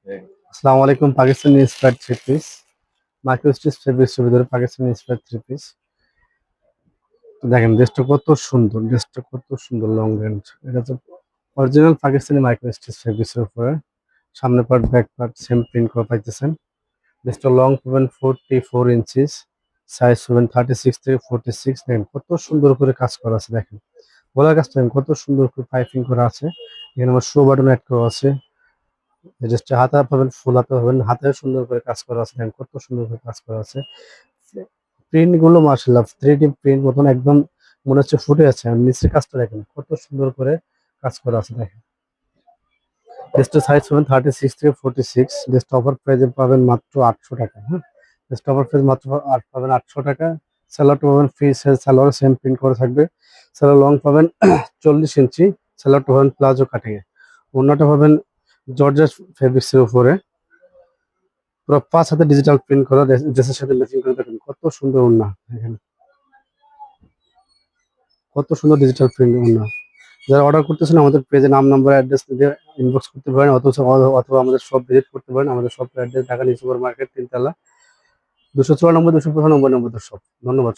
আসসালামু আলাইকুম। Pakistani inspired three piece, micro stitch ফেব্রিক্সের ভিতরে পাকিস্তানি ইন্সপায়ার্ড থ্রি পিস। দেখেন ড্রেসটা কত সুন্দর লং রেঞ্জ। এটা তো অরিজিনাল পাকিস্তানি মাইক্রো স্টিচ ফেব্রিক্সের উপরে সামনে part back part same print করা পাইতেছেন। ড্রেসটা লং পাবেন 44 ইঞ্চিস, সাইজ পাবেন 36 থেকে 46। দেখেন কত সুন্দর করে কাজ করা আছে। দেখেন গলার কাজটা দেখেন কত সুন্দর করে পাইপিং করা আছে। এখানে আমার শো বাটন অ্যাড করা আছে। জাস্ট হাতা পাবেন, ফুল হাতা পাবেন, হাতে সুন্দর করে কাজ করা আছে। দেখেন কত সুন্দর করে কাজ করা আছে। প্রিন্ট গুলো মাশাআল্লাহ 3D প্রিন্ট মতন একদম মনে হচ্ছে ফুটে আছে। আর নিচের কাজটা দেখেন কত সুন্দর করে কাজ করা আছে। দেখেন ড্রেসটার সাইজ পাবেন 36 থেকে 46। ড্রেসটা অফার প্রাইসে পাবেন মাত্র 800 টাকা। হ্যাঁ, ড্রেসটা অফার প্রাইস মাত্র পাবেন 800 টাকা। স্যালোয়ারটা পাবেন free size, salwar same print করা থাকবে। স্যালোয়ার লং পাবেন 40 ইঞ্চি। স্যালোয়ারটা পাবেন প্লাজো কাটিং এ। ওড়নাটা পাবেন জর্জেট ফেব্রিক্সের উপরে পুরো 5 হাতে ডিজিটাল প্রিন্ট করা, ড্রেসের সাথে ম্যাচিং করে। দেখেন কত সুন্দর ওড়না, দেখেন কত সুন্দর ডিজিটাল প্রিন্ট ওড়না। যারা অর্ডার করতেছেন আমাদের পেজে নাম নাম্বার অ্যাড্রেস দিয়ে ইনবক্স করতে পারেন, অথবা আমাদের শপ ভিজিট করতে পারেন। আমাদের shop address Dhaka new super market, 3 তলা, 294 295 নম্বর শপ। ধন্যবাদ।